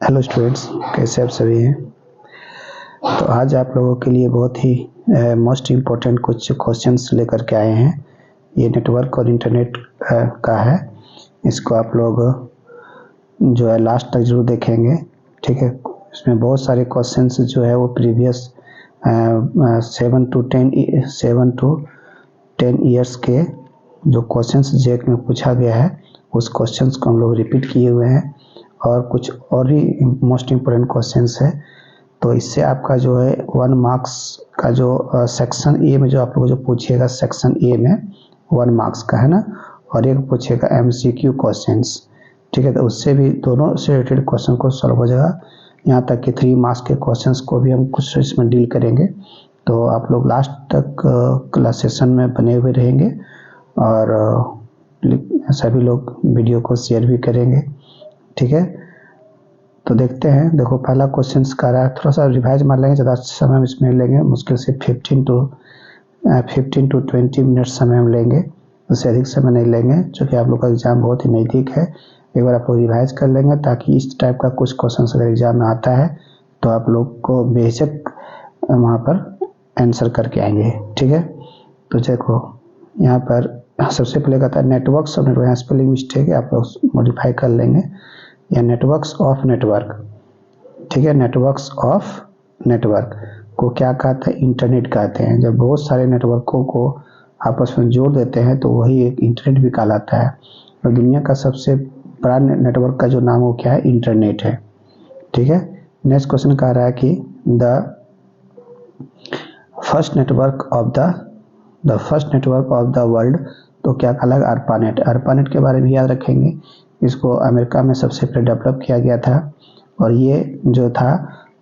Hello students, कैसे आप सभी हैं। तो आज आप लोगों के लिए बहुत ही मोस्ट इम्पोर्टेंट कुछ क्वेश्चंस लेकर के आए हैं। ये नेटवर्क और इंटरनेट का है। इसको आप लोग जो है लास्ट तक जरूर देखेंगे, ठीक है। इसमें बहुत सारे क्वेश्चंस जो है वो प्रीवियस 7 to 10 ईयर्स के जो क्वेश्चंस जेक में पूछा गया है उस क्वेश्चंस को हम लोग रिपीट किए हुए हैं और कुछ और भी मोस्ट इम्पोर्टेंट क्वेश्चंस है। तो इससे आपका जो है 1 मार्क्स का जो सेक्शन ए में जो आप लोग जो पूछिएगा, सेक्शन ए में 1 मार्क्स का है ना, और एक पूछेगा एमसीक्यू क्वेश्चंस, ठीक है। तो उससे भी दोनों से रिलेटेड क्वेश्चन को सॉल्व हो जाएगा। यहाँ तक कि 3 मार्क्स के क्वेश्चंस को भी हम कुछ इसमें डील करेंगे। तो आप लोग लास्ट तक क्लास सेशन में बने हुए रहेंगे और सभी लोग वीडियो को शेयर भी करेंगे, ठीक है। तो देखते हैं। देखो पहला क्वेश्चन कर रहा है, थोड़ा सा रिवाइज मार लेंगे, ज़्यादा समय इसमें लेंगे, मुश्किल से 15 to 20 मिनट समय हम लेंगे, उससे अधिक समय नहीं लेंगे, क्योंकि आप लोग का एग्ज़ाम बहुत ही नज़दीक है। एक बार आप लोग रिवाइज कर लेंगे ताकि इस टाइप का कुछ क्वेश्चन अगर एग्ज़ाम में आता है तो आप लोग को बेशक वहाँ पर आंसर करके आएंगे, ठीक है। तो देखो यहाँ पर सबसे पहले कहता है नेटवर्क्स ऑफ नेटवर्क, यहाँ स्पेलिंग मिस्टेक है, आप लोग मॉडिफाई कर लेंगे, या नेटवर्क्स ऑफ नेटवर्क, ठीक है। नेटवर्क्स ऑफ नेटवर्क को क्या कहते हैं? इंटरनेट कहते हैं। जब बहुत सारे नेटवर्कों को आपस में जोड़ देते हैं तो वही एक इंटरनेट भी कहलाता है। और दुनिया का सबसे बड़ा नेटवर्क का जो नाम वो क्या है? इंटरनेट है, ठीक है। नेक्स्ट क्वेश्चन कह रहा है कि the first network of the world, तो क्या कहलाएगा? अर्पानेट। अर्पानेट के बारे में याद रखेंगे, इसको अमेरिका में सबसे पहले डेवलप किया गया था और ये जो था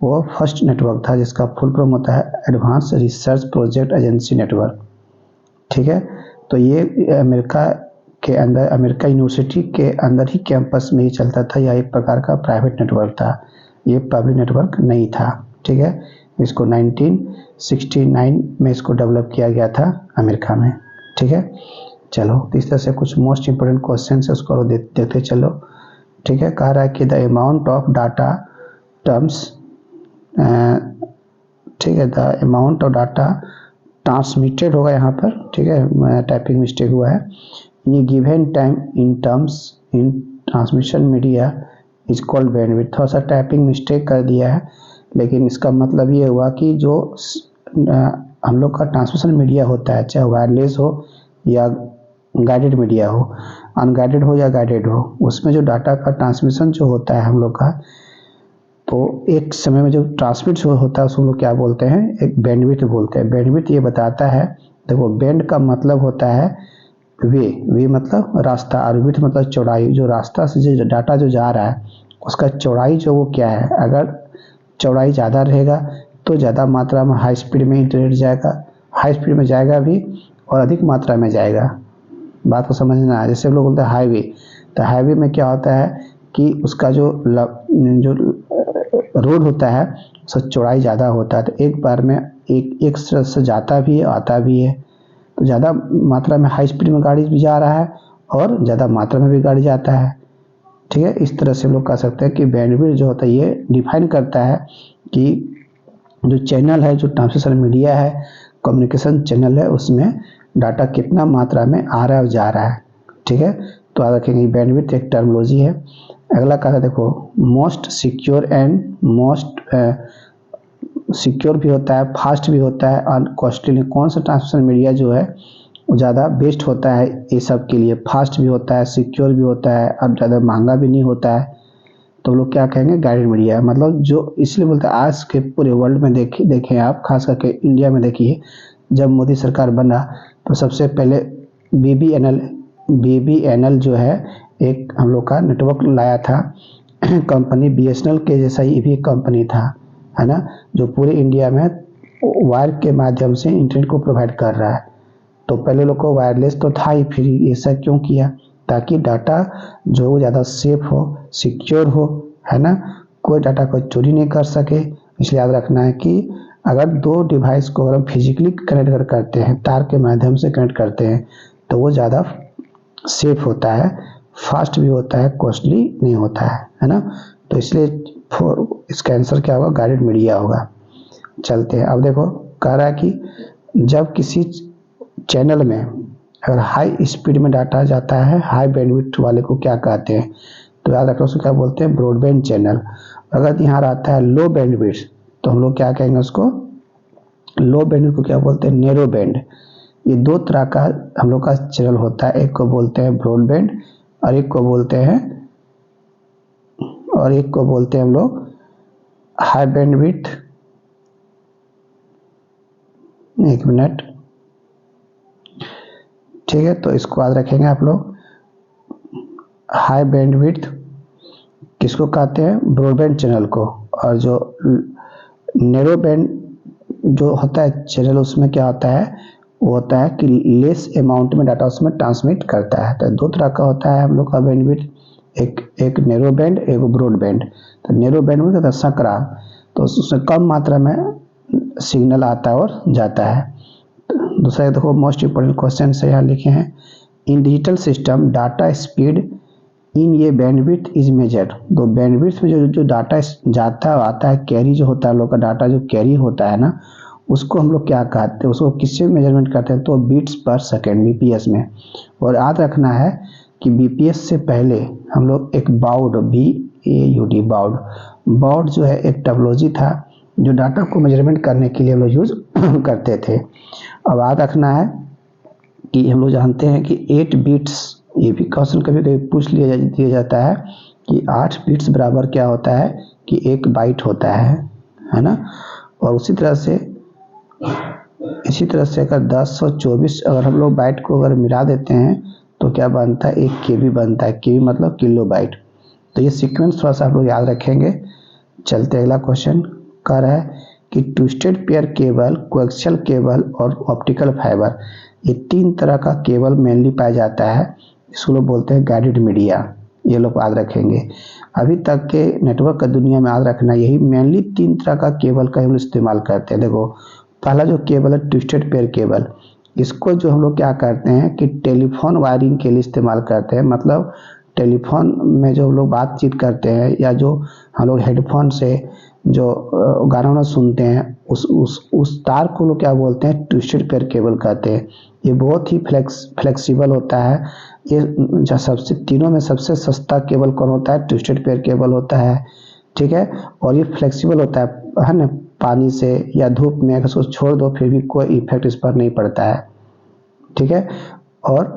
वो फर्स्ट नेटवर्क था जिसका फुल फॉर्म होता है advance research project agency network, ठीक है। तो ये अमेरिका के अंदर, अमेरिका यूनिवर्सिटी के अंदर ही कैंपस में ही चलता था। यह एक प्रकार का प्राइवेट नेटवर्क था, ये पब्लिक नेटवर्क नहीं था, ठीक है। इसको 1969 में इसको डेवलप किया गया था अमेरिका में, ठीक है। चलो, तो इस तरह से कुछ मोस्ट इम्पोर्टेंट क्वेश्चन है उसको देखते चलो, ठीक है। कह रहा है कि the amount of data terms, ठीक है, the amount of data transmitted होगा यहाँ पर, ठीक है, टाइपिंग मिस्टेक हुआ है। ये given time in terms in transmission media is called bandwidth. थोड़ा सा टाइपिंग मिस्टेक कर दिया है, लेकिन इसका मतलब ये हुआ कि जो हम लोग का ट्रांसमिशन मीडिया होता है, चाहे वायरलेस हो या गाइडेड मीडिया हो, अनगाइडेड हो या गाइडेड हो, उसमें जो डाटा का ट्रांसमिशन जो होता है हम लोग का, तो एक समय में जो ट्रांसमिट होता है उसको लोग क्या बोलते हैं? एक बैंडविड्थ बोलते हैं। बैंडविड्थ ये बताता है, देखो बैंड का मतलब होता है वे मतलब रास्ता, और विड्थ मतलब चौड़ाई। जो रास्ता से जो डाटा जो जा रहा है उसका चौड़ाई जो वो क्या है? अगर चौड़ाई ज़्यादा रहेगा तो ज़्यादा मात्रा में हाई स्पीड में इंटरनेट जाएगा, हाई स्पीड में जाएगा भी और अधिक मात्रा में जाएगा। बात को समझना है। जैसे लोग बोलते हैं हाईवे, तो हाईवे में क्या होता है कि उसका जो रोड होता है उसका चौड़ाई ज़्यादा होता है, तो एक बार में एक से जाता भी है आता भी है, तो ज़्यादा मात्रा में हाई स्पीड में गाड़ी भी जा रहा है और ज़्यादा मात्रा में भी गाड़ी जाता है, ठीक है। इस तरह से लोग कह सकते हैं कि बैंडविड्थ जो होता है ये डिफाइन करता है कि जो चैनल है, जो ट्रांसमिशन मीडिया है, कम्युनिकेशन चैनल है, उसमें डाटा कितना मात्रा में आ रहा है और जा रहा है, ठीक है। तो याद रखेंगे बैंडविड्थ एक टर्मिनोलॉजी है। अगला कहा था, देखो most secure and most secure भी होता है, फास्ट भी होता है और कॉस्टली। कौन सा ट्रांसमिशन मीडिया जो है वो ज़्यादा बेस्ट होता है ये सब के लिए? फास्ट भी होता है, सिक्योर भी होता है और ज़्यादा महंगा भी नहीं होता है। तो लोग क्या कहेंगे? Guided media. मतलब जो इसलिए बोलते हैं, आज के पूरे वर्ल्ड में देखें आप, खास करके इंडिया में देखिए, जब मोदी सरकार बना तो सबसे पहले BBNL जो है एक हम लोग का नेटवर्क लाया था कंपनी, BSNL के जैसा ही भी कंपनी था, है ना, जो पूरे इंडिया में वायर के माध्यम से इंटरनेट को प्रोवाइड कर रहा है। तो पहले लोग को वायरलेस तो था ही, फिर ऐसा क्यों किया? ताकि डाटा जो ज़्यादा सेफ हो, सिक्योर हो, है ना, कोई डाटा को चोरी नहीं कर सके। इसलिए याद रखना है कि अगर दो डिवाइस को अगर हम फिजिकली कनेक्ट करते हैं, तार के माध्यम से कनेक्ट करते हैं, तो वो ज़्यादा सेफ होता है, फास्ट भी होता है, कॉस्टली नहीं होता है ना। तो इसलिए इसका आंसर क्या होगा, गाइडेड मीडिया होगा। चलते हैं, अब देखो कह रहा है कि जब किसी चैनल में अगर हाई स्पीड में डाटा जाता है, हाई बैंडविड्थ वाले को क्या कहते हैं, तो याद रखना उसको क्या बोलते हैं, ब्रॉडबैंड चैनल। अगर यहाँ आता है लो बैंडविड्थ तो हम लोग क्या कहेंगे उसको, लो बैंडविड्थ को क्या बोलते हैं, नैरो बैंड। ये दो तरह का हम लोग का चैनल होता है, एक को बोलते हैं ब्रॉडबैंड और एक को बोलते हैं हम लोग हाई बैंडविड्थ। एक मिनट, ठीक है, तो इसको याद रखेंगे आप लोग। हाई बैंडविड्थ किसको कहते हैं, ब्रॉडबैंड चैनल को, और जो नैरो बैंड जो होता है चैनल उसमें क्या होता है, वो होता है कि लेस अमाउंट में डाटा उसमें ट्रांसमिट करता है। तो दो तरह का होता है हम लोग का बैंडविड्थ, एक नैरो बैंड, एक ब्रॉड बैंड। तो नैरो बैंड में कहता है संकरा, तो उसमें कम मात्रा में सिग्नल आता है और जाता है। दूसरा देखो मोस्ट इम्पोर्टेंट क्वेश्चन से यहाँ लिखे हैं, इन digital system data speed in ये बैंडविड्थ इज मेजर्ड। तो बैंडविड्थ में जो डाटा जाता है आता है, कैरी जो होता है हम लोग का डाटा जो कैरी होता है ना, उसको हम लोग क्या कहते हैं, उसको किससे मेजरमेंट करते हैं, तो बीट्स पर सेकेंड बीपीएस में। और याद रखना है कि बीपीएस से पहले हम लोग एक बाउड BAUD बाउड जो है एक टेक्नोलॉजी था जो डाटा को मेजरमेंट करने के लिए हम लोग यूज करते थे। अब याद रखना है कि हम लोग जानते हैं कि 8 बिट्स, ये भी क्वेश्चन कभी कभी पूछ दिया जाता है कि 8 बिट्स बराबर क्या होता है कि 1 बाइट होता है ना। और इसी तरह से अगर 1024 अगर हम लोग बाइट को अगर मिला देते हैं तो क्या बनता है, 1 KB बनता है। KB मतलब किलो बाइट। तो ये सीक्वेंस थोड़ा सा आप लोग याद रखेंगे। चलते अगला क्वेश्चन कर रहा है कि twisted pair cable, coaxial cable और ऑप्टिकल फाइबर, ये 3 तरह का केबल मेनली पाया जाता है, इसको लोग बोलते हैं गाइडेड मीडिया। ये लोग याद रखेंगे। अभी तक के नेटवर्क का दुनिया में याद रखना, यही मेनली 3 तरह का केबल का हम इस्तेमाल करते हैं। देखो पहला जो केबल है ट्विस्टेड पेयर केबल, इसको जो हम लोग क्या करते हैं कि टेलीफोन वायरिंग के लिए इस्तेमाल करते हैं। मतलब टेलीफोन में जो हम लोग बातचीत करते हैं या जो हम लोग हेडफोन से जो गाना सुनते हैं उस तार को लोग क्या बोलते हैं, ट्विस्टेड पेयर केबल कहते हैं। ये बहुत ही फ्लेक्सिबल होता है। ये सबसे तीनों में सबसे सस्ता केबल कौन होता है, ट्विस्टेड पेयर केबल होता है, ठीक है। और ये फ्लेक्सिबल होता है ना, पानी से या धूप में अगर उसको छोड़ दो फिर भी कोई इफेक्ट इस पर नहीं पड़ता है, ठीक है। और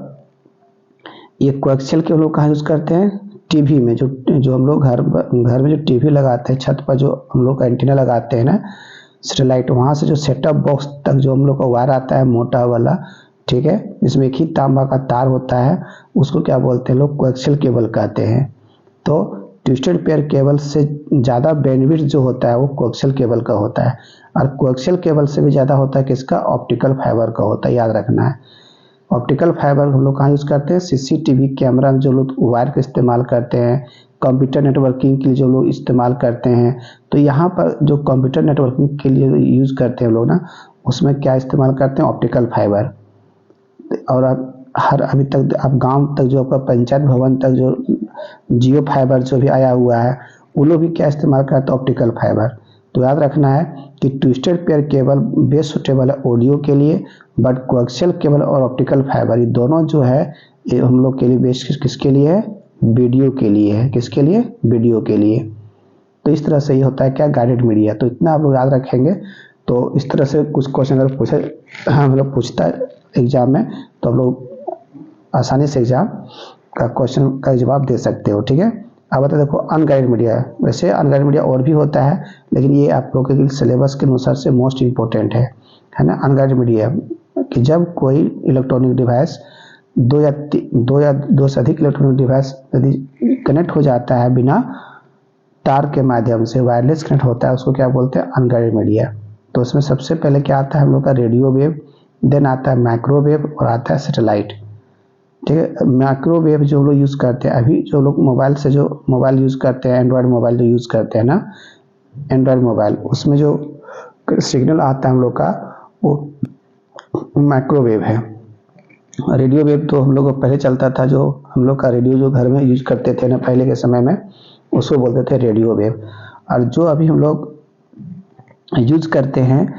ये कोएक्सियल केबल लोग कहाँ यूज करते हैं, टीवी में, जो हम लोग घर में जो टीवी लगाते हैं, छत पर जो हम लोग का एंटीना लगाते हैं ना सैटेलाइट, वहाँ से जो सेटअप बॉक्स तक जो हम लोग का वायर आता है मोटा वाला, ठीक है, जिसमें एक ही तांबा का तार होता है, उसको क्या बोलते हैं लोग, कोएक्सियल केबल कहते हैं। तो ट्विस्टेड पेयर केबल से ज़्यादा बैंडविड्थ जो होता है वो कोएक्सियल केबल का होता है, और कोएक्सियल केबल से भी ज़्यादा होता है किसका, ऑप्टिकल फाइबर का होता है, याद रखना है। ऑप्टिकल फाइबर हम लोग कहाँ यूज़ करते हैं, CCTV कैमरा में जो लोग वायर का इस्तेमाल करते हैं, कंप्यूटर नेटवर्किंग के लिए जो लोग इस्तेमाल करते हैं। तो यहाँ पर जो कंप्यूटर नेटवर्किंग के लिए यूज़ करते हैं लोग ना, उसमें क्या इस्तेमाल करते हैं, ऑप्टिकल फाइबर। और अभी तक अब गांव तक जो आपका पंचायत भवन तक जो जियो फाइबर जो भी आया हुआ है, वो लोग भी क्या इस्तेमाल करते हैं, ऑप्टिकल फाइबर। तो याद रखना है कि twisted pair cable best suitable है ऑडियो के लिए, बट कोएक्सियल केबल और ऑप्टिकल फाइबर ये दोनों जो है ये हम लोग के लिए बेस्ट किसके लिए है, वीडियो के लिए है। किसके लिए, वीडियो के लिए। तो इस तरह से ये होता है क्या, गाइडेड मीडिया। तो इतना आप लोग याद रखेंगे। तो इस तरह से कुछ क्वेश्चन अगर हम लोग पूछता है एग्जाम में, तो हम लोग आसानी से एग्जाम का क्वेश्चन का जवाब दे सकते हो, ठीक है। अब बता देखो अनगाइडेड मीडिया, वैसे अनगाइडेड मीडिया और भी होता है, लेकिन ये आप लोगों के सिलेबस के अनुसार से मोस्ट इम्पोर्टेंट है ना। अनगाइडेड मीडिया कि जब कोई इलेक्ट्रॉनिक डिवाइस दो से अधिक इलेक्ट्रॉनिक डिवाइस यदि कनेक्ट हो जाता है बिना तार के माध्यम से, वायरलेस कनेक्ट होता है, उसको क्या बोलते हैं, अनगाइडेड मीडिया। तो उसमें सबसे पहले क्या आता है हम लोग का, रेडियो वेव, देन आता है माइक्रोवेव और आता है सैटेलाइट, ठीक है। माइक्रोवेव जो लोग यूज़ करते हैं, अभी जो लोग मोबाइल से जो मोबाइल यूज़ करते हैं, एंड्रॉयड मोबाइल जो यूज़ करते हैं ना, एंड्रॉयड मोबाइल, उसमें जो सिग्नल आता है हम लोग का वो माइक्रोवेव है। रेडियो वेव तो हम लोग को पहले चलता था, जो हम लोग का रेडियो जो घर में यूज करते थे ना पहले के समय में, उसको बोलते थे रेडियो वेव। और जो अभी हम लोग यूज करते हैं,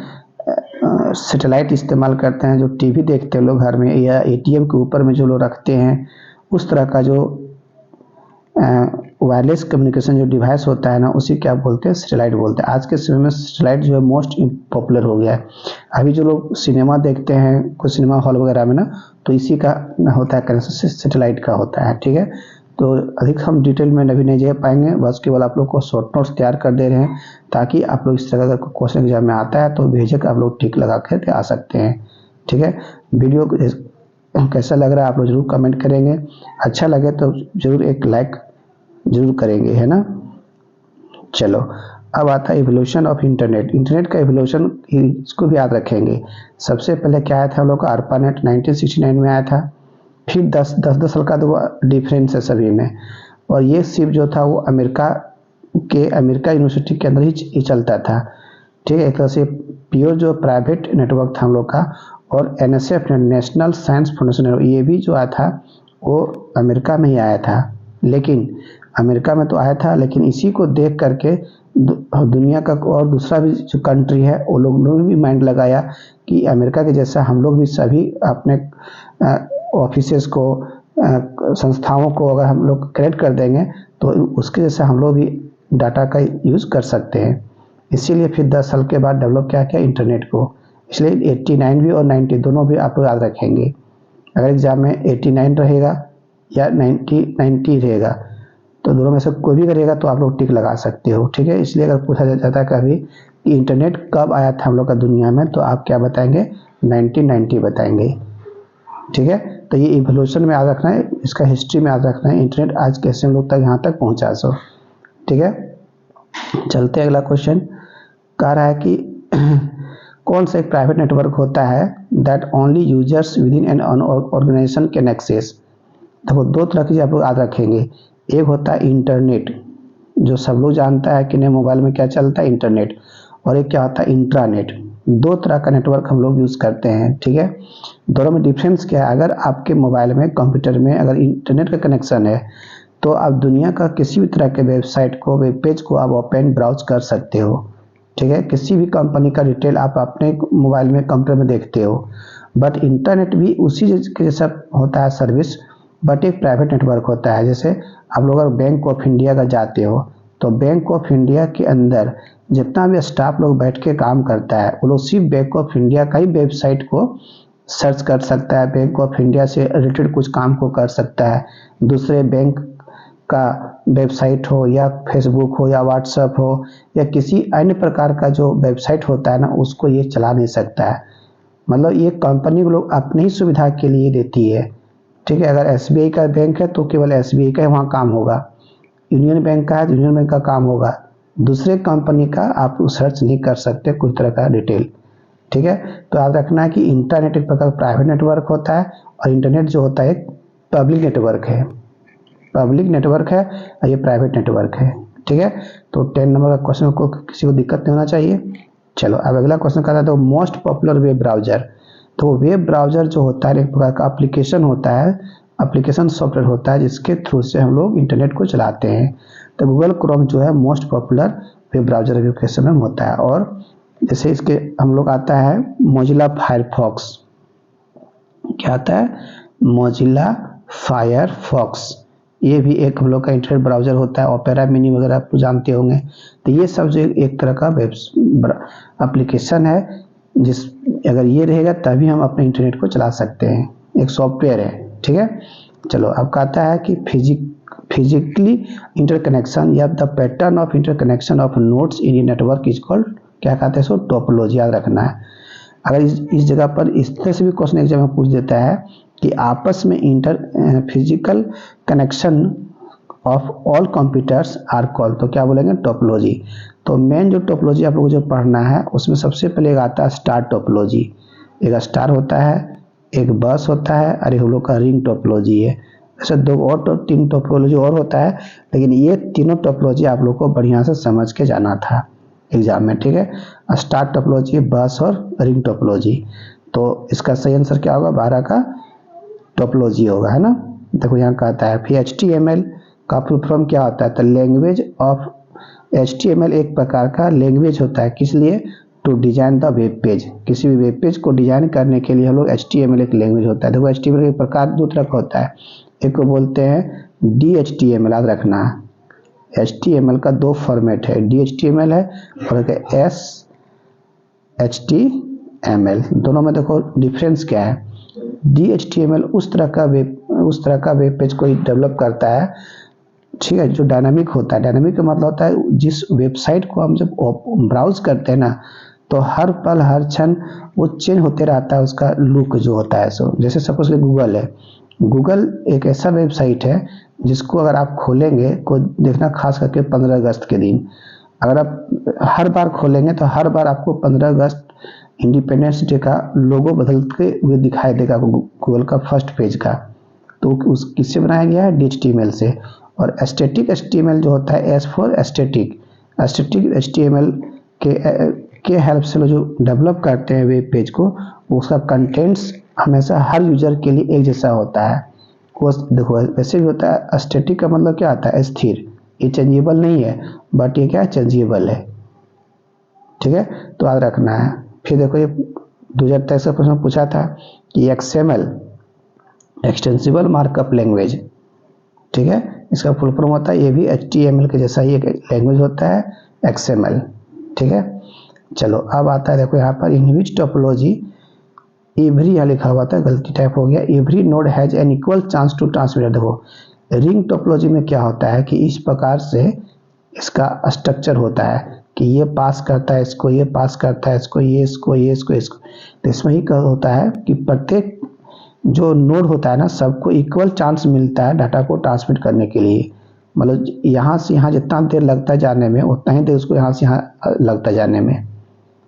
सैटेलाइट इस्तेमाल करते हैं, जो टीवी देखते हैं लोग घर में या एटीएम के ऊपर में जो लोग रखते हैं, उस तरह का जो वायरलेस कम्युनिकेशन जो डिवाइस होता है ना, उसी क्या बोलते हैं, सैटेलाइट बोलते हैं। आज के समय में सैटेलाइट जो है मोस्ट पॉपुलर हो गया है। अभी जो लोग सिनेमा देखते हैं कुछ सिनेमा हॉल वगैरह में ना, तो इसी का होता है कनेक्शन, सैटेलाइट का होता है। ठीक है, तो अधिक हम डिटेल में अभी नहीं जा पाएंगे, बस केवल आप लोग को शॉर्ट नोट्स तैयार कर दे रहे हैं ताकि आप लोग इस तरह का क्वेश्चन एग्जाम में आता है तो बेझिझक आप लोग टिक लगा कर आ सकते हैं। ठीक है, वीडियो कैसा लग रहा है आप लोग जरूर कमेंट करेंगे, अच्छा लगे तो जरूर एक लाइक जरूर करेंगे, है ना। चलो, अब आता है इवोल्यूशन ऑफ इंटरनेट। इंटरनेट का इवोल्यूशन इसको भी याद रखेंगे। सबसे पहले क्या आया था हम लोग का, ARPANET 1969 में आया था। फिर 10 साल का तो डिफरेंस है सभी में। और ये सिर्फ जो था वो अमेरिका यूनिवर्सिटी के अंदर ही चलता था। ठीक है, एक तरह से प्योर जो प्राइवेट नेटवर्क था हम लोग का। और NSF नेशनल साइंस फाउंडेशन, ये भी जो आया था वो अमेरिका में ही आया था। लेकिन अमेरिका में तो आया था, लेकिन इसी को देख करके दुनिया का और दूसरा भी जो कंट्री है वो लोग भी माइंड लगाया कि अमेरिका के जैसा हम लोग भी सभी अपने ऑफिसेस को, संस्थाओं को अगर हम लोग क्रिएट कर देंगे तो उसके जैसा हम लोग भी डाटा का यूज़ कर सकते हैं। इसीलिए फिर 10 साल के बाद डेवलप क्या किया, इंटरनेट को। इसलिए 89 भी और 90 दोनों भी आप लोग याद रखेंगे। अगर एग्जाम में 89 रहेगा या 90 रहेगा तो दोनों में से कोई भी करेगा तो आप लोग टिक लगा सकते हो। ठीक है, इसलिए अगर पूछा जाता है कभी कि इंटरनेट कब आया था हम लोग का दुनिया में, तो आप क्या बताएंगे, 1990 बताएंगे। ठीक है, तो ये इवोल्यूशन में याद रखना है, इसका हिस्ट्री में याद रखना है, इंटरनेट आज कैसे हम लोग तक यहाँ तक पहुँचा सो। ठीक है, चलते अगला क्वेश्चन। कह रहा है कि कौन सा एक प्राइवेट नेटवर्क होता है that only users within an organisation can access. देखो, दो तरह की आप लोग याद रखेंगे। एक होता है इंटरनेट, जो सब लोग जानता है कि नहीं मोबाइल में क्या चलता है, इंटरनेट। और एक क्या होता है, इंट्रानेट। दो तरह का नेटवर्क हम लोग यूज़ करते हैं। ठीक है, दोनों में डिफरेंस क्या है, अगर आपके मोबाइल में, कंप्यूटर में अगर इंटरनेट का कनेक्शन है तो आप दुनिया का किसी भी तरह के वेबसाइट को, वेब पेज को आप ओपन ब्राउज कर सकते हो। ठीक है, किसी भी कंपनी का डिटेल आप अपने मोबाइल में, कंप्यूटर में देखते हो। बट इंटरनेट भी उसी के जैसा होता है सर्विस, बट एक प्राइवेट नेटवर्क होता है। जैसे आप लोग अगर बैंक ऑफ इंडिया का जाते हो तो बैंक ऑफ इंडिया के अंदर जितना भी स्टाफ लोग बैठ के काम करता है वो लोग सिर्फ बैंक ऑफ इंडिया का ही वेबसाइट को सर्च कर सकता है, बैंक ऑफ इंडिया से रिलेटेड कुछ काम को कर सकता है। दूसरे बैंक का वेबसाइट हो या फेसबुक हो या व्हाट्सएप हो या किसी अन्य प्रकार का जो वेबसाइट होता है ना, उसको ये चला नहीं सकता है। मतलब ये कंपनी को लोग अपनी ही सुविधा के लिए देती है। ठीक है, अगर SBI का बैंक है तो केवल SBI का वहाँ काम होगा, यूनियन बैंक का है तो यूनियन बैंक का काम होगा, दूसरे कंपनी का आप सर्च नहीं कर सकते कुछ तरह का डिटेल। ठीक है, तो याद रखना है कि इंटरनेट एक प्रकार प्राइवेट नेटवर्क होता है और इंटरनेट जो होता है एक पब्लिक नेटवर्क है। पब्लिक नेटवर्क है और ये प्राइवेट नेटवर्क है। ठीक है, तो 10 नंबर का क्वेश्चन को किसी को दिक्कत नहीं होना चाहिए। चलो, अब अगला क्वेश्चन कहता है तो मोस्ट पॉपुलर वेब ब्राउजर। तो वेब ब्राउजर जो होता है एक प्रकार का एप्लीकेशन होता है, एप्लीकेशन सॉफ्टवेयर होता है जिसके थ्रू से हम लोग इंटरनेट को चलाते हैं। तो गूगल क्रोम जो है most popular web browser application में होता है। और जैसे इसके हम लोग आता है मोजिला फायरफॉक्स। क्या आता है, मोजिला फायरफॉक्स। ये भी एक हम लोग का इंटरनेट ब्राउजर होता है। ओपेरा मिनी वगैरह आप जानते होंगे। तो ये सब जो एक तरह का वेब एप्लीकेशन है, जिस अगर ये रहेगा तभी हम अपने इंटरनेट को चला सकते हैं, एक सॉफ्टवेयर है। ठीक है, चलो अब कहता है कि फिजिकली इंटरकनेक्शन या the pattern of interconnection of nodes in a network is called, क्या कहते हैं, सो टोपोलॉजी। याद रखना है। अगर इस जगह पर इस तरह से भी क्वेश्चन एग्जाम में पूछ देता है कि आपस में physical connection of all computers are called, तो क्या बोलेंगे, टोपोलॉजी। तो मेन जो टोपोलॉजी आप लोगों को जो पढ़ना है उसमें सबसे पहले एक आता है स्टार टोपोलॉजी। एक स्टार होता है, एक बस होता है और एक हम लोग का रिंग टोपोलॉजी है। ऐसे दो और तीन टोपोलॉजी और होता है, लेकिन ये तीनों टोपोलॉजी आप लोग को बढ़िया से समझ के जाना था एग्जाम में। ठीक है, स्टार टोपोलॉजी, बस और रिंग टोपोलॉजी। तो इसका सही आंसर क्या होगा, 12 का टोपोलॉजी होगा, है ना। देखो यहाँ कहता है फिर HTML का फुल फॉर्म क्या होता है, तो लैंग्वेज ऑफ HTML एक प्रकार का लैंग्वेज होता है, किस लिए? To design the web page. किसी भी वेब पेज को डिजाइन करने के लिए हम लोग HTML एक लैंग्वेज होता है। देखो HTML के प्रकार दो तरह का होता है, एक को बोलते हैं DHTML, याद रखना है। HTML का दो फॉर्मेट है, DHTML है और SHTML। दोनों में देखो डिफरेंस क्या है। DHTML उस तरह का वेब पेज कोई डेवलप करता है, ठीक है, जो डायनामिक होता है। डायनामिक का मतलब होता है जिस वेबसाइट को हम जब ब्राउज करते हैं ना, तो हर पल हर क्षण वो चेंज होते रहता है, उसका लुक जो होता है। सो जैसे सपोज गूगल है, गूगल एक ऐसा वेबसाइट है जिसको अगर आप खोलेंगे को देखना, खास करके 15 अगस्त के दिन अगर आप हर बार खोलेंगे तो हर बार आपको 15 अगस्त इंडिपेंडेंस डे का लोगो बदलते हुए दिखाई देगा गूगल का फर्स्ट पेज का। तो उस किससे बनाया गया है? DHTML से। और स्टैटिक HTML जो होता है, एस फॉर स्टैटिक HTML के हेल्प से जो डेवलप करते हैं वेब पेज को, उसका कंटेंट्स हमेशा हर यूजर के लिए एक जैसा होता है। वो देखो वैसे भी होता है। स्टैटिक का मतलब क्या आता है? स्थिर, ये चेंजेबल नहीं है, बट ये क्या चेंजेबल है, ठीक है, तो याद रखना है। फिर देखो ये 2023 का प्रश्न पूछा था कि XML एक्सटेंसिबल मार्कअप लैंग्वेज, ठीक है, इसका फुल फॉर्म होता है, ये भी HTML के जैसा ही एक लैंग्वेज होता है, XML, ठीक है। चलो अब आता है, देखो यहाँ पर इन विच टोपोलॉजी एवरी, यहाँ लिखा हुआ था, गलती टाइप हो गया, every node has an equal chance to transmit. देखो रिंग टोपोलॉजी में क्या होता है कि इस प्रकार से इसका स्ट्रक्चर होता है कि ये पास करता है इसको, ये पास करता है इसको, ये इसको, ये इसको, इसको। तो इसमें ही होता है कि प्रत्येक जो नोड होता है ना, सबको इक्वल चांस मिलता है डाटा को ट्रांसमिट करने के लिए। मतलब यहाँ से यहाँ जितना देर लगता है जाने में, उतना ही देर उसको यहाँ से यहाँ लगता है जाने में।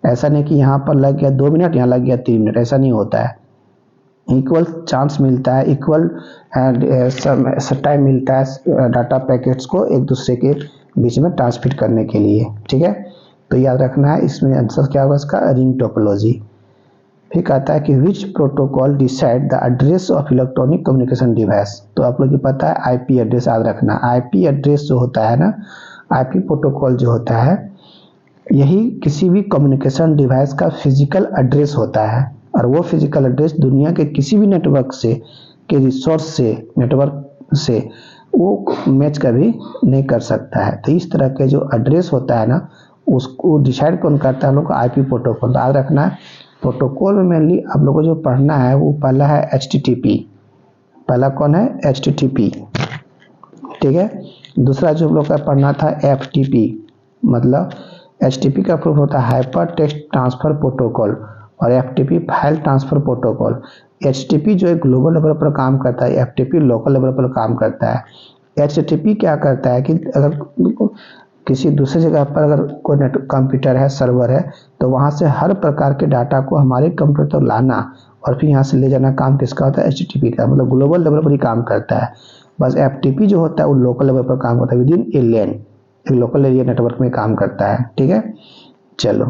ऐसा नहीं कि यहाँ पर लग गया 2 मिनट, यहाँ लग गया 3 मिनट, ऐसा नहीं होता है। इक्वल चांस मिलता है, इक्वल टाइम मिलता है डाटा पैकेट्स को एक दूसरे के बीच में ट्रांसमिट करने के लिए, ठीक है। तो याद रखना है, इसमें आंसर क्या होगा इसका? Ring topology. फिर कहता है कि विच protocol decide the address of electronic communication device. तो आप लोग को पता है IP एड्रेस, याद रखना। IP एड्रेस जो होता है ना, IP प्रोटोकॉल जो होता है, यही किसी भी कम्युनिकेशन डिवाइस का फिजिकल एड्रेस होता है। और वो फिजिकल एड्रेस दुनिया के किसी भी नेटवर्क से के रिसोर्स से, नेटवर्क से वो मैच कभी नहीं कर सकता है। तो इस तरह के जो एड्रेस होता है ना, उसको डिसाइड कौन करता है? हम लोग का IP प्रोटोकॉल। तो याद रखना है, प्रोटोकॉल में मेनली आप लोगों को जो पढ़ना है वो पहला है HTTP। पहला कौन है? HTTP, ठीक है। दूसरा जो हम लोग का पढ़ना था FTP, मतलब HTTP का प्रूफ होता है हाइपर टेक्स्ट ट्रांसफर प्रोटोकॉल, और FTP file transfer protocol. HTTP जो एक ग्लोबल लेवल पर काम करता है, FTP लोकल लेवल पर काम करता है। HTTP क्या करता है कि अगर किसी दूसरी जगह पर अगर कोई कंप्यूटर है, सर्वर है, तो वहाँ से हर प्रकार के डाटा को हमारे कंप्यूटर तक लाना और फिर यहाँ से ले जाना काम किसका होता है? HTTP का। मतलब ग्लोबल लेवल पर ही काम करता है। बस FTP जो होता है वो लोकल लेवल पर काम करता है, विद इन ए लैन, एक लोकल एरिया नेटवर्क में काम करता है, ठीक है। चलो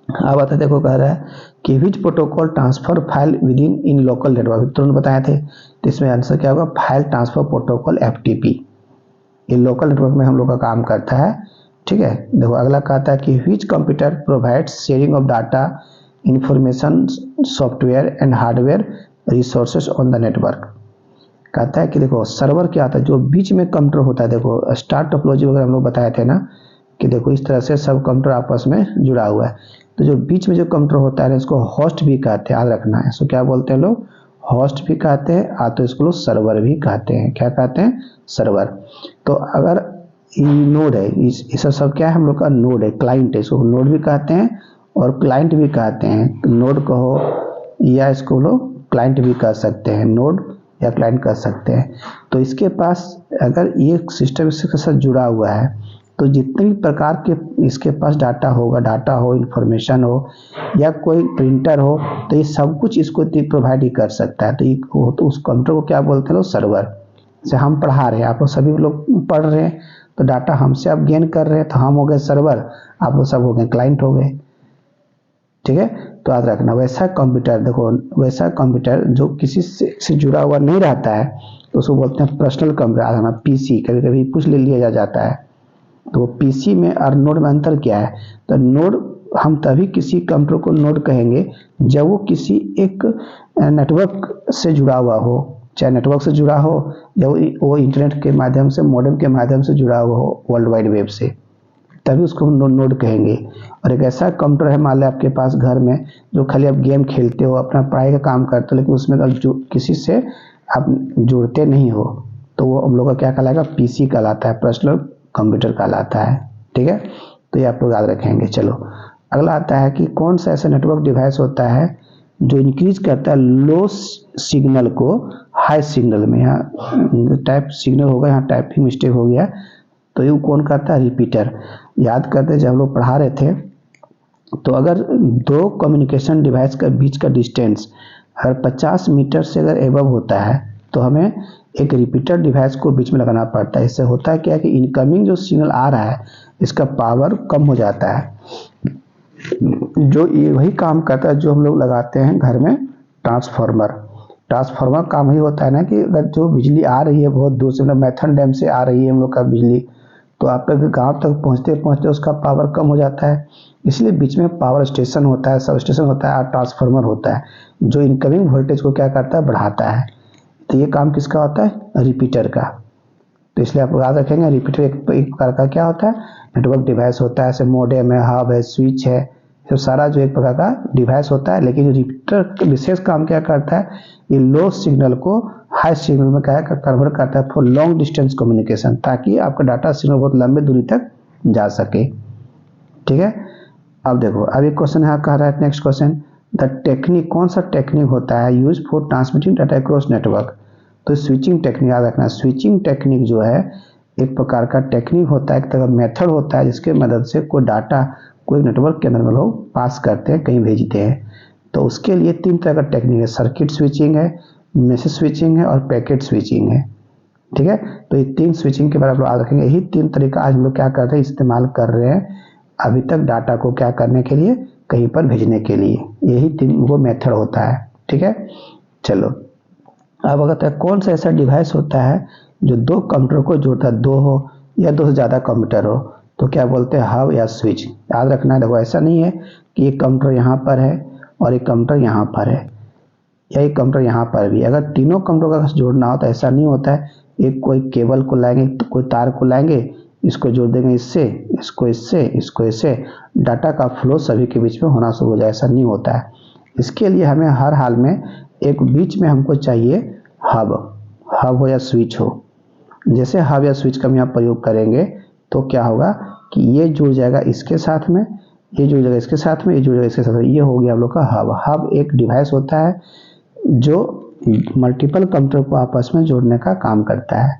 अब आता है, देखो कह रहा है कि विच protocol transfer file with in local network, तुरंत बताए थे। तो इसमें आंसर क्या होगा? फाइल ट्रांसफर प्रोटोकॉल FTP, ये लोकल नेटवर्क में हम लोग का काम करता है, ठीक है। देखो अगला कहता है कि which computer provides sharing of data, information, software and hardware resources on the network. कहता है कि देखो सर्वर क्या आता है? जो बीच में कंप्यूटर होता है। देखो स्टार टोपोलॉजी वगैरह हम लोग बताए थे ना कि देखो इस तरह से सब कंप्यूटर आपस में जुड़ा हुआ है। तो जो बीच में जो कंप्यूटर होता है इसको होस्ट भी कहते हैं, याद रखना है। इसको क्या बोलते हैं लोग? होस्ट भी कहते हैं, तो इसको लोग सर्वर भी कहते हैं। क्या कहते हैं? सर्वर। तो अगर नोड है, इस सब क्या है? हम लोग का नोड है, क्लाइंट है, इसको नोड भी कहते हैं और क्लाइंट भी कहते हैं। नोड कहो या इसको लोग क्लाइंट भी कह सकते हैं, नोड या क्लाइंट कर सकते हैं। तो इसके पास अगर ये सिस्टम इसके साथ जुड़ा हुआ है, तो जितने भी प्रकार के इसके पास डाटा होगा, डाटा हो, इंफॉर्मेशन हो या कोई प्रिंटर हो, तो ये सब कुछ इसको प्रोवाइड ही कर सकता है। तो उस कंप्यूटर को क्या बोलते हैं लोग? सर्वर। से हम पढ़ा रहे हैं, आप लोग सभी लोग पढ़ रहे हैं, तो डाटा हमसे आप गेन कर रहे हैं, तो हम हो गए सर्वर, आप लोग सब हो गए क्लाइंट हो गए, ठीक है। तो याद रखना, वैसा कंप्यूटर, देखो वैसा कंप्यूटर जो किसी से जुड़ा हुआ नहीं रहता है, तो उसको बोलते हैं पर्सनल कंप्यूटर। PC कभी कभी पूछ ले लिया जाता है, तो पीसी में और नोड में अंतर क्या है? तो नोड हम तभी किसी कंप्यूटर को नोड कहेंगे जब वो किसी एक नेटवर्क से जुड़ा हुआ हो, चाहे नेटवर्क से जुड़ा हो या वो इंटरनेट के माध्यम से, मॉडेम के माध्यम से जुड़ा हुआ हो वर्ल्ड वाइड वेब से, तभी उसको नोड कहेंगे। और एक ऐसा कंप्यूटर है मान लो आपके पास घर में, जो खाली आप गेम खेलते हो, अपना पढ़ाई का काम करते हो, लेकिन उसमें जो किसी से आप जुड़ते नहीं हो, तो वो हम लोग का क्या कहलाएगा? पीसी कहलाता है, पर्सनल कंप्यूटर कहलाता है। ठीक है, तो ये आप लोग याद रखेंगे। चलो अगला आता है कि कौन सा ऐसा नेटवर्क डिवाइस होता है जो इंक्रीज करता है लो सिग्नल को हाई सिग्नल में। यहाँ टाइप सिग्नल होगा, यहाँ टाइपिंग मिस्टेक हो गया, तो ये कौन करता है? रिपीटर। याद करते जब हम लोग पढ़ा रहे थे, तो अगर दो कम्युनिकेशन डिवाइस का बीच का डिस्टेंस अगर 50 मीटर से अगर एबव होता है, तो हमें एक रिपीटर डिवाइस को बीच में लगाना पड़ता है। इससे होता है क्या कि इनकमिंग जो सिग्नल आ रहा है इसका पावर कम हो जाता है। जो ये वही काम करता है जो हम लोग लगाते हैं घर में ट्रांसफार्मर। ट्रांसफार्मर काम ही होता है ना कि अगर जो बिजली आ रही है बहुत दूर से, मतलब मैथन डैम से आ रही है हम लोग का बिजली, तो आप गांव तक पहुंचते पहुंचते उसका पावर कम हो जाता है, इसलिए बीच में पावर स्टेशन होता है, सब स्टेशन होता है और ट्रांसफार्मर होता है जो इनकमिंग वोल्टेज को क्या करता है? बढ़ाता है। तो ये काम किसका होता है? रिपीटर का। तो इसलिए आप याद रखेंगे रिपीटर एक प्रकार का क्या होता है? नेटवर्क डिवाइस होता है। ऐसे मॉडेम है, हब है, स्विच है, तो सारा जो एक प्रकार का डिवाइस होता है। लेकिन रिपीटर का विशेष काम क्या करता है? ये लो सिग्नल को हाई सिग्नल में क्या कन्वर्ट करता है फॉर लॉन्ग डिस्टेंस कम्युनिकेशन, ताकि आपका डाटा सिग्नल बहुत लंबे दूरी तक जा सके। ठीक है, अब देखो अब एक क्वेश्चन यहाँ कह रहा है, नेक्स्ट क्वेश्चन, द टेक्निक, कौन सा टेक्निक होता है use for transmitting data across network? तो स्विचिंग टेक्निक याद रखना। स्विचिंग टेक्निक जो है एक प्रकार का टेक्निक होता है, एक तरह का मेथड होता है जिसके मदद से कोई डाटा कोई नेटवर्क के अंदर में लोग पास करते हैं, कहीं भेजते हैं। तो उसके लिए 3 तरह का टेक्निक है, सर्किट स्विचिंग है, मैसेज स्विचिंग है और पैकेट स्विचिंग है। ठीक है, तो ये 3 स्विचिंग के बारे में आप याद रखेंगे। यही 3 तरीका आज हम लोग क्या करते हैं? इस्तेमाल कर रहे हैं अभी तक डाटा को क्या करने के लिए? कहीं पर भेजने के लिए। यही 3 वो मेथड होता है। ठीक है, चलो अब अगर कौन सा ऐसा डिवाइस होता है जो 2 कंप्यूटर को जोड़ता है, 2 हो या 2 से ज़्यादा कंप्यूटर हो, तो क्या बोलते हैं? हब या स्विच। याद रखना है, देखो ऐसा नहीं है कि एक कंप्यूटर यहाँ पर है और एक कंप्यूटर यहाँ पर है या एक कंप्यूटर यहाँ पर भी। अगर तीनों कंप्यूटर का जोड़ना हो तो ऐसा नहीं होता है, एक कोई केबल को लाएंगे, तो कोई तार को लाएंगे, इसको जोड़ देंगे इससे, इसको इससे, इसको इससे, डाटा का फ्लो सभी के बीच में होना शुरू हो जाए, ऐसा नहीं होता है। इसके लिए हमें हर हाल में एक बीच में हमको चाहिए हब हो या स्विच हो। जैसे हब या स्विच का हम यहाँ प्रयोग करेंगे तो क्या होगा कि ये जुड़ जाएगा इसके साथ में, ये जुड़ जाएगा इसके साथ में, ये जुड़ जाएगा इसके साथ में, ये हो गया हम लोग का हब। हब एक डिवाइस होता है जो मल्टीपल कंप्यूटर को आपस में जोड़ने का काम करता है।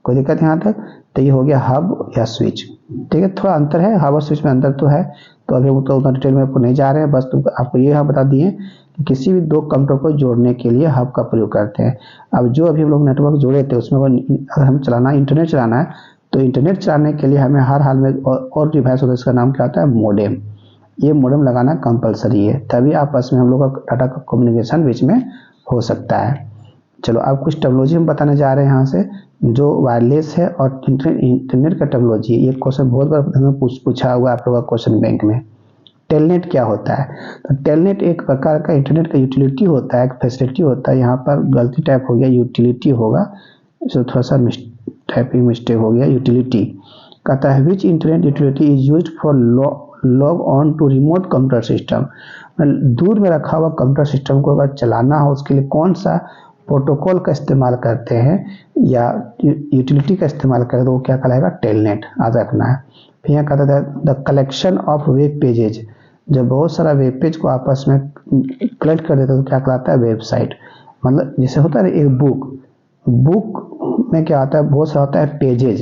कोई दिक्कत यहाँ तक? तो ये हो गया हब या स्विच। ठीक है, थोड़ा अंतर है, हब और स्विच में अंतर तो है, तो अभी वो तो उतना डिटेल में आपको नहीं जा रहे हैं, बस तो आपको ये हम बता दिए कि किसी भी 2 कंप्यूटर को जोड़ने के लिए हब का प्रयोग करते हैं। अब जो अभी हम लोग नेटवर्क जोड़े थे उसमें अगर हम चलाना इंटरनेट चलाना है, तो इंटरनेट चलाने के लिए हमें हर हाल में और डिवाइस होता है, इसका नाम क्या होता है? मॉडेम। ये मॉडेम लगाना कंपलसरी है, तभी आपस में हम लोग का डाटा का कम्युनिकेशन बीच में हो सकता है। चलो अब कुछ टेक्नोलॉजी हम बताने जा रहे हैं यहाँ से, जो वायरलेस है और इंटरनेट का टेक्नोलॉजी। ये क्वेश्चन बहुत बार पूछा हुआ है आप लोगों का क्वेश्चन बैंक में। टेलनेट क्या होता है? तो टेलनेट एक प्रकार का इंटरनेट का यूटिलिटी होता है, एक फैसिलिटी होता है। यहाँ पर गलती टाइप हो गया, यूटिलिटी होगा, इसमें थोड़ा सा टाइपिंग मिस्टेक हो गया। यूटिलिटी कहता है which internet utility is used for log on to remote computer system. दूर में रखा हुआ कंप्यूटर सिस्टम को अगर चलाना हो उसके लिए कौन सा प्रोटोकॉल का इस्तेमाल करते हैं या यूटिलिटी का इस्तेमाल करते हैं, तो वो क्या कहलाएगा? टेलनेट। याद रखना है। फिर यहाँ कहता है the collection of web pages, जब बहुत सारा वेब पेज को आपस में कलेक्ट कर देते हैं तो क्या कहलाता है? वेबसाइट। मतलब जैसे होता है एक बुक में क्या होता है? बहुत सारा होता है पेजेज,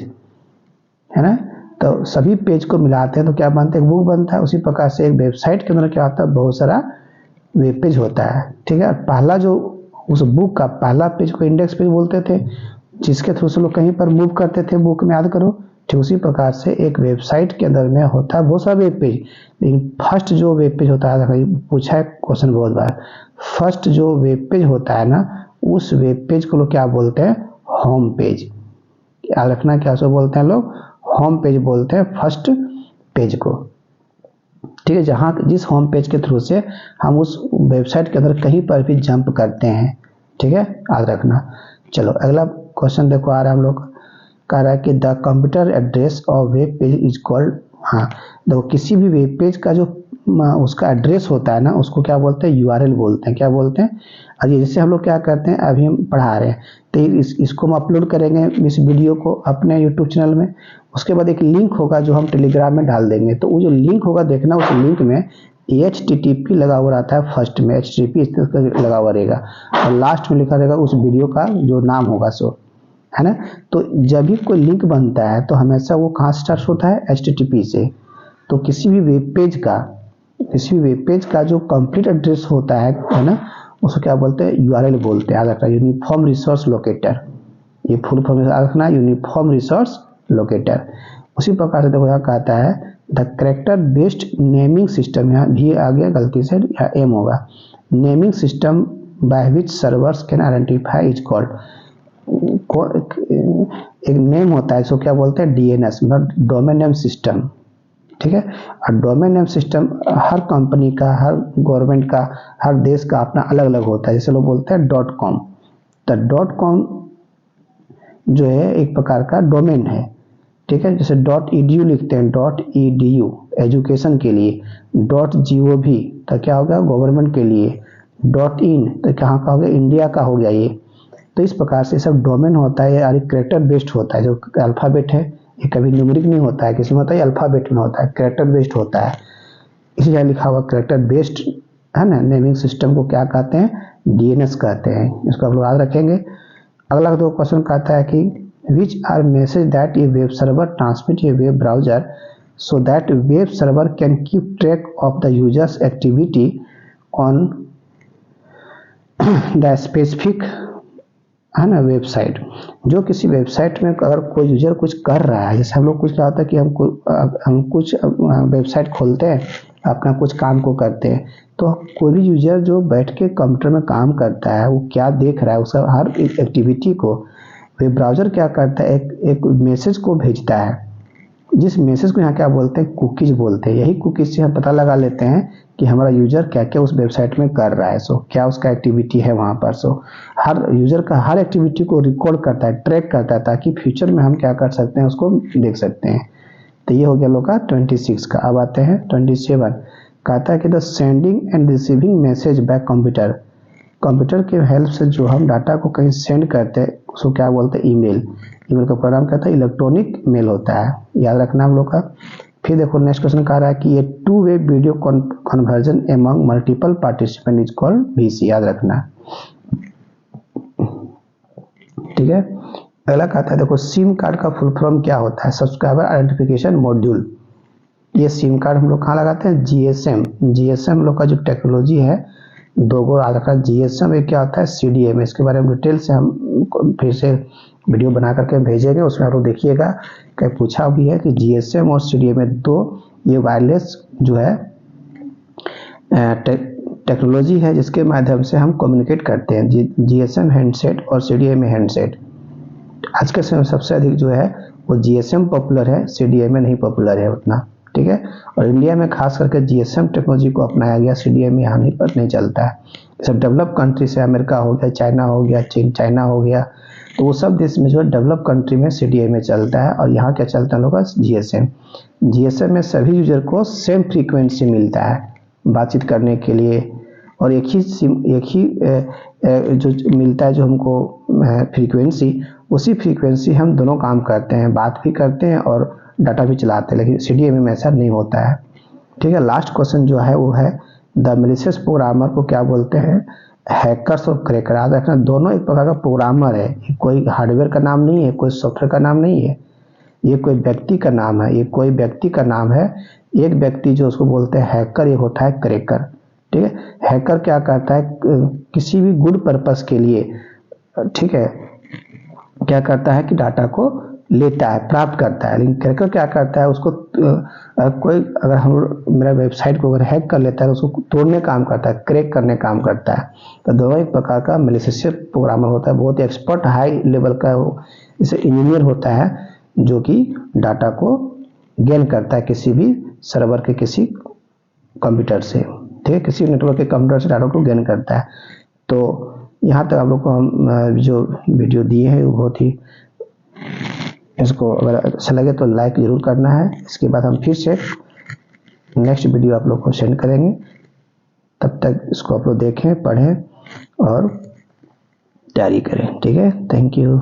है ना, तो सभी पेज को मिलाते हैं तो क्या बनता है? एक बुक बनता है। उसी प्रकार से एक वेबसाइट के अंदर क्या होता है? बहुत सारा वेब पेज होता है। ठीक है, पहला जो उस बुक का पहला पेज को इंडेक्स पेज बोलते थे, जिसके थ्रू से लोग कहीं पर मूव करते थे बुक में, याद करो। ठीक उसी प्रकार से एक वेबसाइट के अंदर में होता है बहुत सारा वेब पेज, लेकिन फर्स्ट जो वेब पेज होता है, पूछा है क्वेश्चन बहुत बार, फर्स्ट जो वेब पेज होता है ना, उस वेब पेज को लोग क्या बोलते हैं? Home page. याद रखना क्या उसको बोलते हैं लोग? होम पेज बोलते हैं फर्स्ट पेज को, ठीक है, जहाँ जिस होम पेज के थ्रू से हम उस वेबसाइट के अंदर कहीं पर भी जंप करते हैं, ठीक है, याद रखना। चलो अगला क्वेश्चन देखो आ रहा है हम लोग, कह रहा है कि the computer address of web page is called, हाँ देखो किसी भी वेब पेज का जो उसका एड्रेस होता है ना उसको क्या बोलते हैं, यूआरएल बोलते हैं, क्या बोलते हैं। और ये जैसे हम लोग क्या करते हैं, अभी हम पढ़ा रहे हैं तो इसको हम अपलोड करेंगे इस वीडियो को अपने यूट्यूब चैनल में, उसके बाद एक लिंक होगा जो हम टेलीग्राम में डाल देंगे, तो वो जो लिंक होगा देखना उस लिंक में HTTP लगा हुआ रहता है, फर्स्ट में HTTP इस तरह का लगा हुआ रहेगा और लास्ट में लिखा रहेगा उस वीडियो का जो नाम होगा सो, है ना। तो जब भी कोई लिंक बनता है तो हमेशा वो कहाँ स्टार्ट होता है, HTTP से। तो किसी भी वेब पेज का जो कंप्लीट एड्रेस होता है ना, उसको क्या बोलते हैं, यूआरएल बोलते हैं, याद रखना, यूनिफॉर्म रिसोर्स लोकेटर, ये फुल फॉर्म याद रखना, यूनिफॉर्म रिसोर्स लोकेटर। उसी प्रकार से देखो यहाँ कहता है the character based naming system, यहाँ भी आ गया गलती से, यहाँ एम होगा, naming system by which servers can identify is called, एक नेम होता है इसको क्या बोलते हैं, DNS मतलब डोमेन नेम सिस्टम, ठीक है। और डोमेन नेम सिस्टम हर कंपनी का, हर गवर्नमेंट का, हर देश का अपना अलग अलग होता है, जैसे लोग बोलते हैं .com, तो .com जो है एक प्रकार का डोमेन है, ठीक है। जैसे .edu लिखते हैं, .edu एजुकेशन के लिए, .gov तो क्या होगा, गवर्नमेंट के लिए, .in तो कहाँ का हो गया, इंडिया का हो गया ये। तो इस प्रकार से सब डोमेन होता है और कैरेक्टर बेस्ड होता है, जो अल्फ़ाबेट है ये कभी न्यूमेरिक नहीं होता है, किसी में होता है अल्फ़ाबेट में होता है, कैरेक्टर बेस्ड होता है, इसलिए लिखा हुआ कैरेक्टर बेस्ड है ना। नेमिंग सिस्टम को क्या कहते हैं, DNS कहते हैं, इसको आप लोग याद रखेंगे। अगला दो क्वेश्चन कहता है कि which are message that a web server transmit a web browser so that web server can keep track of the users activity on the specific, है ना, वेबसाइट। जो किसी वेबसाइट में अगर कोई यूजर कुछ कर रहा है, जैसे हम लोग कुछ क्या होता है कि हम कुछ वेबसाइट खोलते हैं, अपना कुछ काम को करते हैं, तो कोई भी यूजर जो बैठ के कंप्यूटर में काम करता है वो क्या देख रहा है, उसका हर एक्टिविटी को वेब ब्राउज़र क्या करता है, एक मैसेज को भेजता है, जिस मैसेज को यहाँ क्या बोलते हैं, कुकीज बोलते हैं। यही कुकीज से हम पता लगा लेते हैं कि हमारा यूजर क्या क्या उस वेबसाइट में कर रहा है, सो क्या उसका एक्टिविटी है वहाँ पर। सो हर यूजर का हर एक्टिविटी को रिकॉर्ड करता है, ट्रैक करता है, ताकि फ्यूचर में हम क्या कर सकते हैं उसको देख सकते हैं। तो ये हो गया लोग का 26 का। अब आते हैं 27, कहता है कि the sending end receiving message bye computer, computer के हेल्प से जो हम डाटा को कहीं सेंड करते हैं उसको क्या बोलते हैं, ईमेल। ईमेल का प्रोग्राम कहता है इलेक्ट्रॉनिक मेल होता है, याद रखना हम लोग का। फिर देखो नेक्स्ट क्वेश्चन कह रहा है कि ये two way video conversion among multiple participant is called VC, याद रखना, ठीक है। अगला कहता है देखो सिम कार्ड का फुल फॉर्म क्या होता है, सब्सक्राइबर आइडेंटिफिकेशन मॉड्यूल। ये सिम कार्ड हम लोग कहाँ लगाते हैं, GSM लोग का जो टेक्नोलॉजी है, दो गो याद रखना। GSM एक क्या होता है, CDMA, इसके बारे में डिटेल से हम फिर से वीडियो बना करके भेजेंगे, उसमें आप लोग देखिएगा। कहीं पूछा भी है कि GSM और CDMA दो ये वायरलेस जो है टेक्नोलॉजी है जिसके माध्यम से हम कम्युनिकेट करते हैं। GSM हैंडसेट और CDMA हैंडसेट आज के समय सबसे अधिक जो है वो GSM पॉपुलर है, CDMA नहीं पॉपुलर है उतना, ठीक है। और इंडिया में खास करके GSM टेक्नोलॉजी को अपनाया गया, CDMA यहाँ पर नहीं चलता है। सब डेवलप कंट्री से अमेरिका हो गया, चाइना हो गया, चाइना हो गया, तो वो सब देश में जो है डेवलप कंट्री में CDMA चलता है, और यहाँ क्या चलता है लोगों का, GSM में सभी यूजर को सेम फ्रीक्वेंसी मिलता है बातचीत करने के लिए, और एक ही जो मिलता है जो हमको फ्रीक्वेंसी, उसी फ्रीक्वेंसी हम दोनों काम करते हैं, बात भी करते हैं और डाटा भी चलाते हैं, लेकिन CDMA में ऐसा नहीं होता है, ठीक है। लास्ट क्वेश्चन जो है वो है द मैलिशियस प्रोग्रामर को क्या बोलते हैं, हैकर्स और क्रैकर। याद रखना दोनों एक प्रकार का प्रोग्रामर है, ये कोई हार्डवेयर का नाम नहीं है, कोई सॉफ्टवेयर का नाम नहीं है, ये कोई व्यक्ति का नाम है, ये कोई व्यक्ति का नाम है। एक व्यक्ति जो उसको बोलते हैं हैकर, ये होता है क्रैकर, ठीक है। हैकर क्या करता है, किसी भी गुड पर्पस के लिए, ठीक है, क्या करता है कि डाटा को लेता है, प्राप्त करता है, लेकिन क्रैकर क्या करता है उसको कोई अगर हम मेरा वेबसाइट को अगर हैक कर लेता है उसको तोड़ने काम करता है, क्रैक करने काम करता है। तो दोनों एक प्रकार का मैलिशियस प्रोग्रामर होता है, बहुत ही एक्सपर्ट हाई लेवल का जैसे इंजीनियर होता है, जो कि डाटा को गेन करता है किसी भी सर्वर के किसी कंप्यूटर से, ठीक है, किसी नेटवर्क के कंप्यूटर से डाटा को गेन करता है। तो यहाँ तक आप लोग को हम जो वीडियो दिए हैं वो बहुत ही, इसको अगर अच्छा लगे तो लाइक ज़रूर करना है। इसके बाद हम फिर से नेक्स्ट वीडियो आप लोग को सेंड करेंगे, तब तक इसको आप लोग देखें, पढ़ें और तैयारी करें, ठीक है। Thank you.